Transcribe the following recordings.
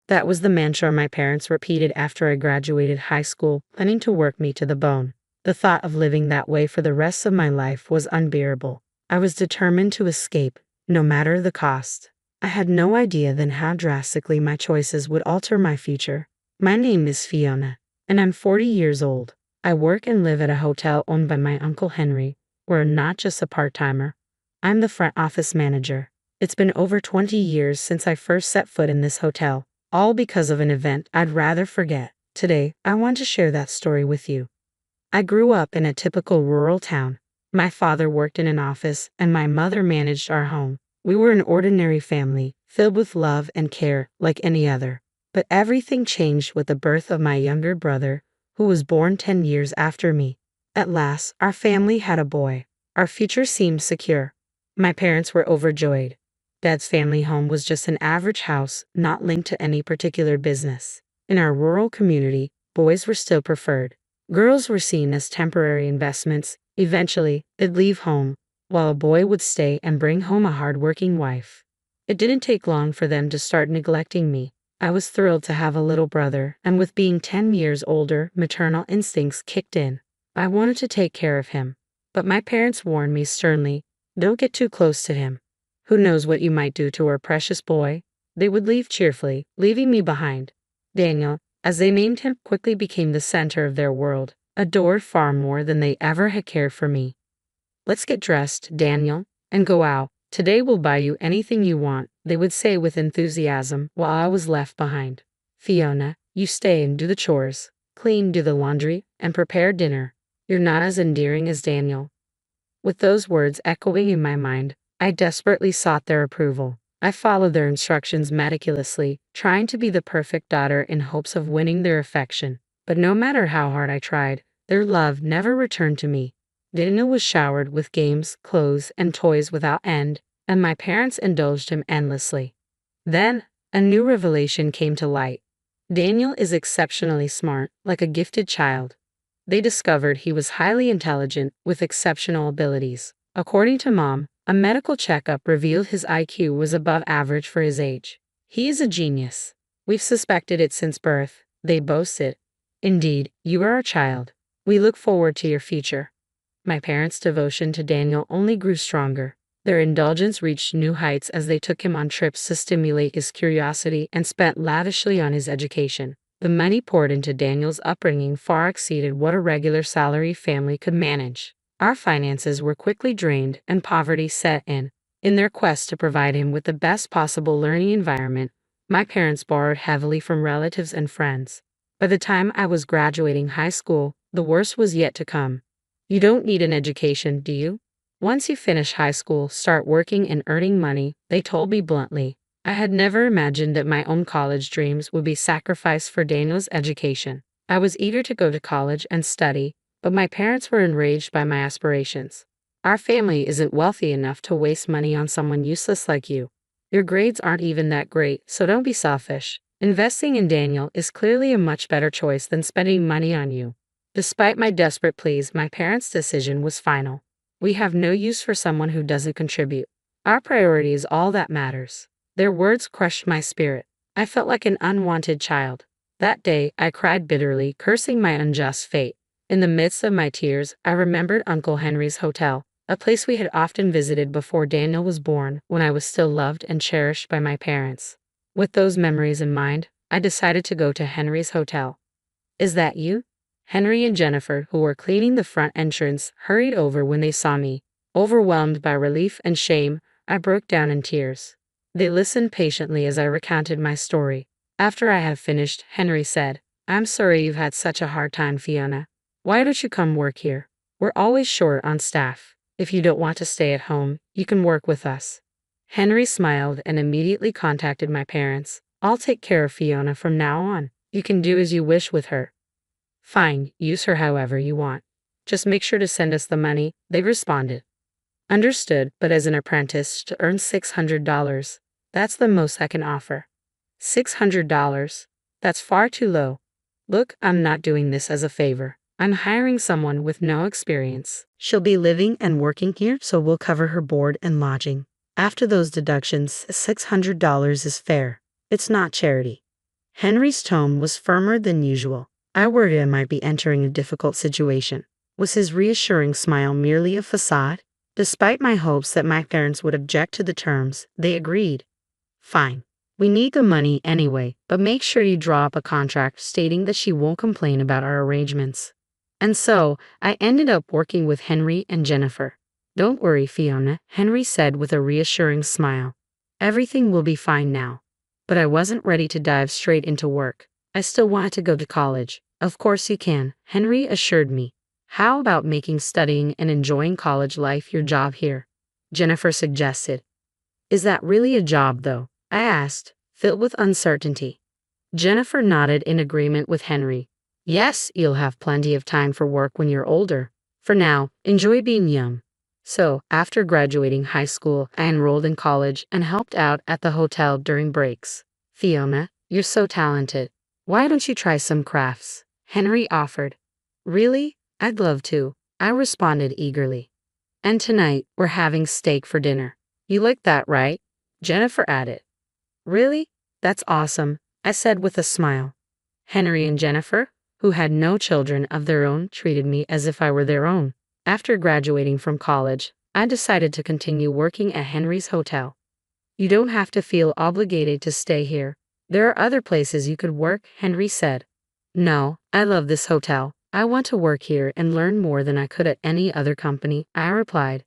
That was the mantra my parents repeated after I graduated high school, planning to work me to the bone. The thought of living that way for the rest of my life was unbearable. I was determined to escape, no matter the cost. I had no idea then how drastically my choices would alter my future. My name is Fiona, and I'm 40 years old. I work and live at a hotel owned by my Uncle Henry. We're not just a part-timer. I'm the front office manager. It's been over 20 years since I first set foot in this hotel, all because of an event I'd rather forget. Today, I want to share that story with you. I grew up in a typical rural town. My father worked in an office, and my mother managed our home. We were an ordinary family, filled with love and care like any other. But everything changed with the birth of my younger brother, who was born 10 years after me. At last, our family had a boy. Our future seemed secure. My parents were overjoyed. Dad's family home was just an average house, not linked to any particular business. In our rural community, boys were still preferred. Girls were seen as temporary investments. Eventually, they'd leave home, while a boy would stay and bring home a hard-working wife. It didn't take long for them to start neglecting me. I was thrilled to have a little brother, and with being 10 years older, maternal instincts kicked in. I wanted to take care of him, but my parents warned me sternly, "Don't get too close to him. Who knows what you might do to our precious boy?" They would leave cheerfully, leaving me behind. Daniel, as they named him, quickly became the center of their world, adored far more than they ever had cared for me. "Let's get dressed, Daniel, and go out. Today we'll buy you anything you want," they would say with enthusiasm, while I was left behind. "Fiona, you stay and do the chores, clean, do the laundry, and prepare dinner. You're not as endearing as Daniel." With those words echoing in my mind, I desperately sought their approval. I followed their instructions meticulously, trying to be the perfect daughter in hopes of winning their affection. But no matter how hard I tried, their love never returned to me. Daniel was showered with games, clothes, and toys without end, and my parents indulged him endlessly. Then, a new revelation came to light. Daniel is exceptionally smart, like a gifted child. They discovered he was highly intelligent, with exceptional abilities. According to Mom, a medical checkup revealed his IQ was above average for his age. "He is a genius. We've suspected it since birth," they boasted. "Indeed, you are our child. We look forward to your future." My parents' devotion to Daniel only grew stronger. Their indulgence reached new heights as they took him on trips to stimulate his curiosity and spent lavishly on his education. The money poured into Daniel's upbringing far exceeded what a regular salary family could manage. Our finances were quickly drained and poverty set in. In their quest to provide him with the best possible learning environment, my parents borrowed heavily from relatives and friends. By the time I was graduating high school, the worst was yet to come. "You don't need an education, do you? Once you finish high school, start working and earning money," they told me bluntly. I had never imagined that my own college dreams would be sacrificed for Daniel's education. I was eager to go to college and study, but my parents were enraged by my aspirations. "Our family isn't wealthy enough to waste money on someone useless like you. Your grades aren't even that great, so don't be selfish. Investing in Daniel is clearly a much better choice than spending money on you." Despite my desperate pleas, my parents' decision was final. "We have no use for someone who doesn't contribute. Our priority is all that matters." Their words crushed my spirit. I felt like an unwanted child. That day, I cried bitterly, cursing my unjust fate. In the midst of my tears, I remembered Uncle Henry's hotel, a place we had often visited before Daniel was born, when I was still loved and cherished by my parents. With those memories in mind, I decided to go to Henry's hotel. "Is that you?" Henry and Jennifer, who were cleaning the front entrance, hurried over when they saw me. Overwhelmed by relief and shame, I broke down in tears. They listened patiently as I recounted my story. After I had finished, Henry said, "I'm sorry you've had such a hard time, Fiona. Why don't you come work here? We're always short on staff. If you don't want to stay at home, you can work with us." Henry smiled and immediately contacted my parents. "I'll take care of Fiona from now on. You can do as you wish with her." "Fine, use her however you want. Just make sure to send us the money," they responded. "Understood, but as an apprentice to earn $600, that's the most I can offer." $600? That's far too low. "Look, I'm not doing this as a favor. I'm hiring someone with no experience. She'll be living and working here, so we'll cover her board and lodging. After those deductions, $600 is fair. It's not charity." Henry's tone was firmer than usual. I worried I might be entering a difficult situation. Was his reassuring smile merely a facade? Despite my hopes that my parents would object to the terms, they agreed. Fine. We need the money anyway, but make sure you draw up a contract stating that she won't complain about our arrangements. And so, I ended up working with Henry and Jennifer. Don't worry, Fiona, Henry said with a reassuring smile. Everything will be fine now. But I wasn't ready to dive straight into work. I still wanted to go to college. Of course you can, Henry assured me. How about making studying and enjoying college life your job here? Jennifer suggested. Is that really a job, though? I asked, filled with uncertainty. Jennifer nodded in agreement with Henry. Yes, you'll have plenty of time for work when you're older. For now, enjoy being young. So, after graduating high school, I enrolled in college and helped out at the hotel during breaks. Fiona, you're so talented. Why don't you try some crafts? Henry offered. Really? I'd love to, I responded eagerly. And tonight, we're having steak for dinner. You like that, right? Jennifer added. Really? That's awesome, I said with a smile. Henry and Jennifer, who had no children of their own, treated me as if I were their own. After graduating from college, I decided to continue working at Henry's hotel. You don't have to feel obligated to stay here. There are other places you could work, Henry said. No, I love this hotel. I want to work here and learn more than I could at any other company, I replied.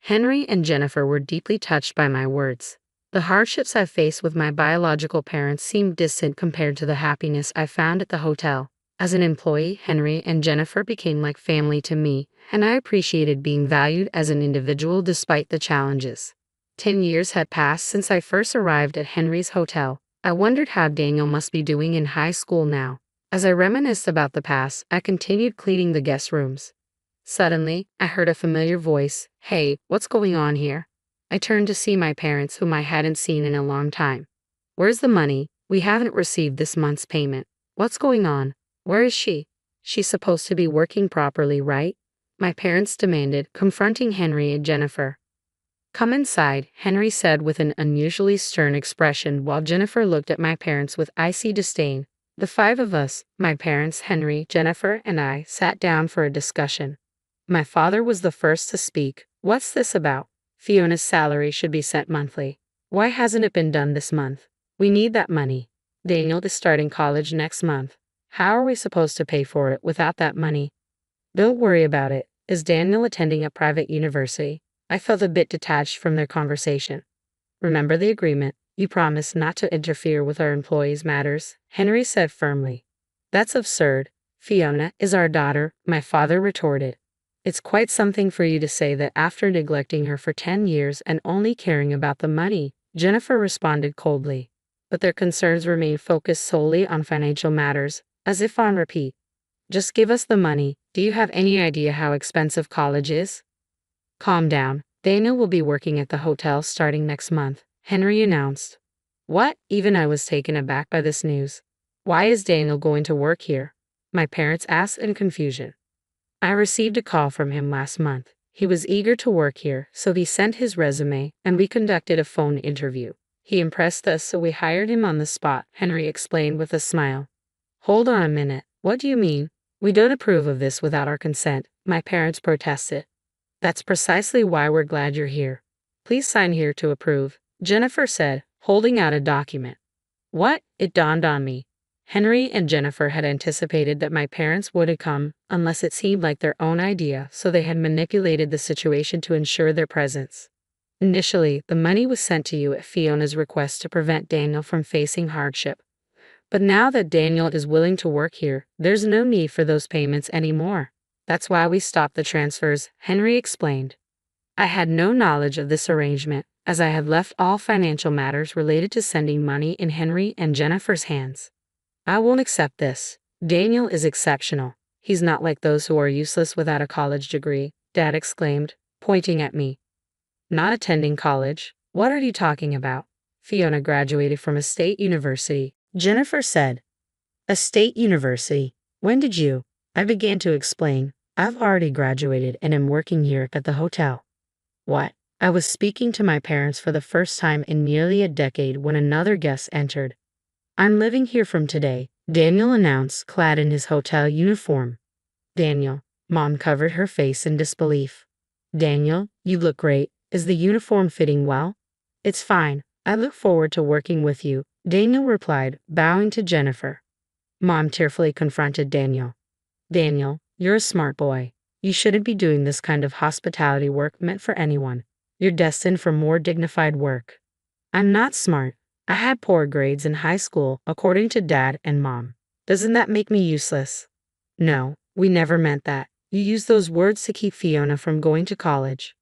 Henry and Jennifer were deeply touched by my words. The hardships I faced with my biological parents seemed distant compared to the happiness I found at the hotel. As an employee, Henry and Jennifer became like family to me, and I appreciated being valued as an individual despite the challenges. 10 years had passed since I first arrived at Henry's hotel. I wondered how Daniel must be doing in high school now. As I reminisced about the past, I continued cleaning the guest rooms. Suddenly, I heard a familiar voice. Hey, what's going on here? I turned to see my parents, whom I hadn't seen in a long time. Where's the money? We haven't received this month's payment. What's going on? Where is she? She's supposed to be working properly, right? My parents demanded, confronting Henry and Jennifer. Come inside, Henry said with an unusually stern expression while Jennifer looked at my parents with icy disdain. The 5 of us, my parents, Henry, Jennifer, and I, sat down for a discussion. My father was the first to speak. What's this about? Fiona's salary should be sent monthly. Why hasn't it been done this month? We need that money. Daniel is starting college next month. How are we supposed to pay for it without that money? Don't worry about it. Is Daniel attending a private university? I felt a bit detached from their conversation. Remember the agreement. You promised not to interfere with our employees' matters, Henry said firmly. That's absurd. Fiona is our daughter, my father retorted. It's quite something for you to say that after neglecting her for 10 years and only caring about the money, Jennifer responded coldly. But their concerns remained focused solely on financial matters, as if on repeat. Just give us the money. Do you have any idea how expensive college is? Calm down. Daniel will be working at the hotel starting next month, Henry announced. What? Even I was taken aback by this news. Why is Daniel going to work here? My parents asked in confusion. I received a call from him last month. He was eager to work here, so he sent his resume, and we conducted a phone interview. He impressed us, so we hired him on the spot, Henry explained with a smile. Hold on a minute. What do you mean? We don't approve of this without our consent, my parents protested. That's precisely why we're glad you're here. Please sign here to approve, Jennifer said, holding out a document. What? It dawned on me. Henry and Jennifer had anticipated that my parents wouldn't come unless it seemed like their own idea, so they had manipulated the situation to ensure their presence. Initially, the money was sent to you at Fiona's request to prevent Daniel from facing hardship. But now that Daniel is willing to work here, there's no need for those payments anymore. That's why we stopped the transfers, Henry explained. I had no knowledge of this arrangement, as I had left all financial matters related to sending money in Henry and Jennifer's hands. I won't accept this. Daniel is exceptional. He's not like those who are useless without a college degree, Dad exclaimed, pointing at me. Not attending college? What are you talking about? Fiona graduated from a state university, Jennifer said. A state university? When did you? I began to explain. I've already graduated and am working here at the hotel. What? I was speaking to my parents for the first time in nearly a decade when another guest entered. I'm living here from today, Daniel announced, clad in his hotel uniform. Daniel. Mom covered her face in disbelief. Daniel, you look great. Is the uniform fitting well? It's fine. I look forward to working with you, Daniel replied, bowing to Jennifer. Mom tearfully confronted Daniel. Daniel, you're a smart boy. You shouldn't be doing this kind of hospitality work meant for anyone. You're destined for more dignified work. I'm not smart. I had poor grades in high school, according to Dad and Mom. Doesn't that make me useless? No, we never meant that. You used those words to keep Fiona from going to college.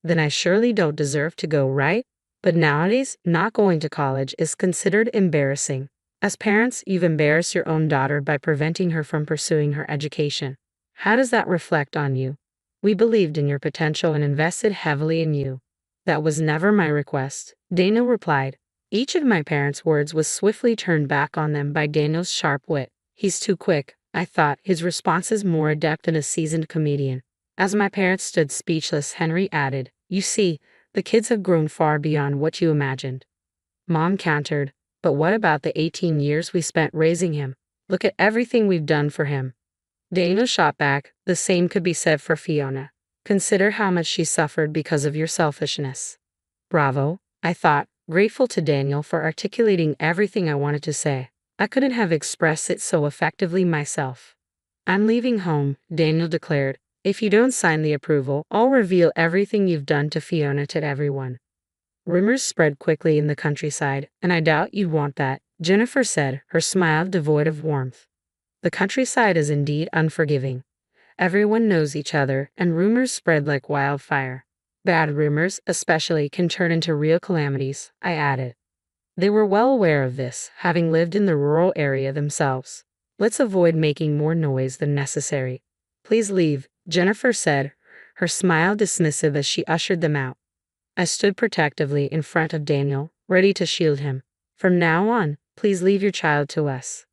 Then I surely don't deserve to go, right? But nowadays, not going to college is considered embarrassing. As parents, you've embarrassed your own daughter by preventing her from pursuing her education. How does that reflect on you? We believed in your potential and invested heavily in you. That was never my request, Daniel replied. Each of my parents' words was swiftly turned back on them by Daniel's sharp wit. He's too quick, I thought, his responses more adept than a seasoned comedian. As my parents stood speechless, Henry added, You see, the kids have grown far beyond what you imagined. Mom countered, But what about the 18 years we spent raising him? Look at everything we've done for him. Daniel shot back, The same could be said for Fiona. Consider how much she suffered because of your selfishness. Bravo, I thought, grateful to Daniel for articulating everything I wanted to say. I couldn't have expressed it so effectively myself. I'm leaving home, Daniel declared. If you don't sign the approval, I'll reveal everything you've done to Fiona to everyone. Rumors spread quickly in the countryside, and I doubt you'd want that, Jennifer said, her smile devoid of warmth. The countryside is indeed unforgiving. Everyone knows each other, and rumors spread like wildfire. Bad rumors, especially, can turn into real calamities, I added. They were well aware of this, having lived in the rural area themselves. Let's avoid making more noise than necessary. Please leave, Jennifer said, her smile dismissive as she ushered them out. I stood protectively in front of Daniel, ready to shield him. From now on, please leave your child to us.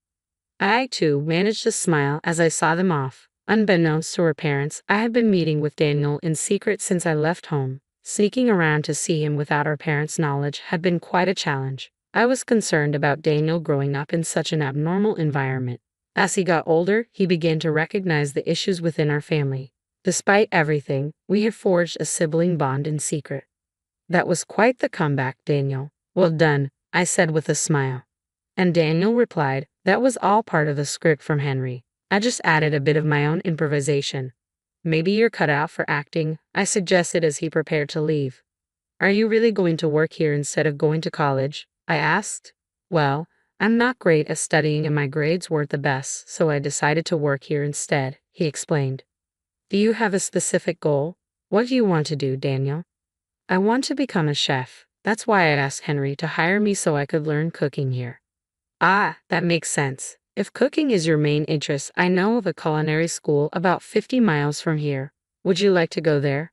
I, too, managed a smile as I saw them off. Unbeknownst to her parents, I had been meeting with Daniel in secret since I left home. Sneaking around to see him without our parents' knowledge had been quite a challenge. I was concerned about Daniel growing up in such an abnormal environment. As he got older, he began to recognize the issues within our family. Despite everything, we had forged a sibling bond in secret. That was quite the comeback, Daniel. Well done, I said with a smile. And Daniel replied, That was all part of the script from Henry. I just added a bit of my own improvisation. Maybe you're cut out for acting, I suggested as he prepared to leave. Are you really going to work here instead of going to college? I asked. Well, I'm not great at studying and my grades weren't the best, so I decided to work here instead, he explained. Do you have a specific goal? What do you want to do, Daniel? I want to become a chef. That's why I asked Henry to hire me so I could learn cooking here. Ah, that makes sense. If cooking is your main interest, I know of a culinary school about 50 miles from here. Would you like to go there?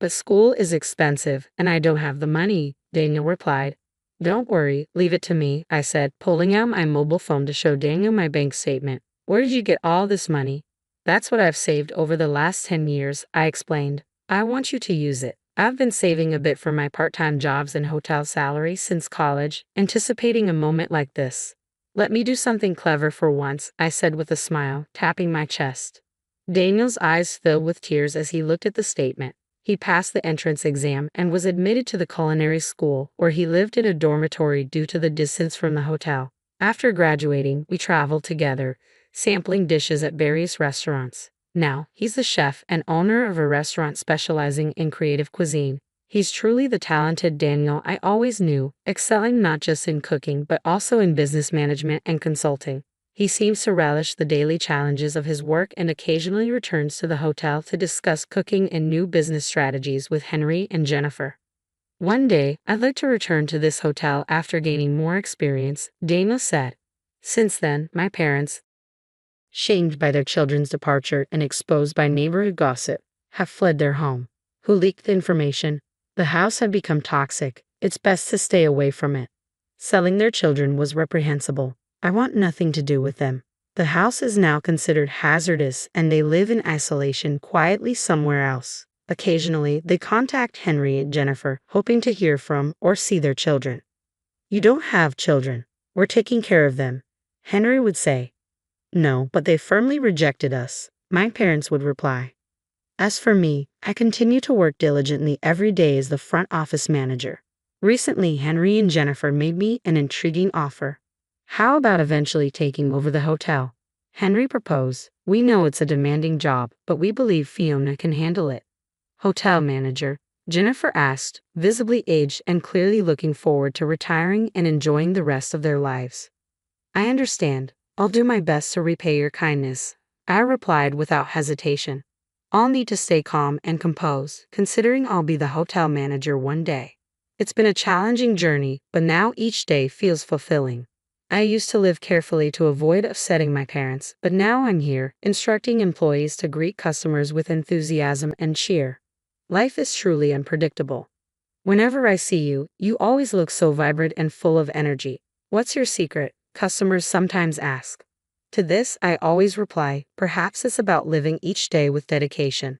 But school is expensive, and I don't have the money, Daniel replied. Don't worry, leave it to me, I said, pulling out my mobile phone to show Daniel my bank statement. Where did you get all this money? That's what I've saved over the last 10 years, I explained. I want you to use it. I've been saving a bit for my part-time jobs and hotel salary since college, anticipating a moment like this. Let me do something clever for once, I said with a smile, tapping my chest. Daniel's eyes filled with tears as he looked at the statement. He passed the entrance exam and was admitted to the culinary school, where he lived in a dormitory due to the distance from the hotel. After graduating, we traveled together, sampling dishes at various restaurants. Now, he's the chef and owner of a restaurant specializing in creative cuisine. He's truly the talented Daniel I always knew, excelling not just in cooking but also in business management and consulting. He seems to relish the daily challenges of his work and occasionally returns to the hotel to discuss cooking and new business strategies with Henry and Jennifer. One day, I'd like to return to this hotel after gaining more experience, Daniel said. Since then, my parents, shamed by their children's departure and exposed by neighborhood gossip, have fled their home. Who leaked the information? The house had become toxic. It's best to stay away from it. Selling their children was reprehensible. I want nothing to do with them. The house is now considered hazardous and they live in isolation quietly somewhere else. Occasionally, they contact Henry and Jennifer, hoping to hear from or see their children. You don't have children. We're taking care of them. Henry would say. No, but they firmly rejected us, my parents would reply. As for me, I continue to work diligently every day as the front office manager. Recently, Henry and Jennifer made me an intriguing offer. How about eventually taking over the hotel? Henry proposed. We know it's a demanding job, but we believe Fiona can handle it. Hotel manager, Jennifer asked, visibly aged and clearly looking forward to retiring and enjoying the rest of their lives. I understand. I'll do my best to repay your kindness, I replied without hesitation. I'll need to stay calm and composed, considering I'll be the hotel manager one day. It's been a challenging journey, but now each day feels fulfilling. I used to live carefully to avoid upsetting my parents, but now I'm here, instructing employees to greet customers with enthusiasm and cheer. Life is truly unpredictable. Whenever I see you, you always look so vibrant and full of energy. What's your secret? Customers sometimes ask. To this, I always reply, perhaps it's about living each day with dedication.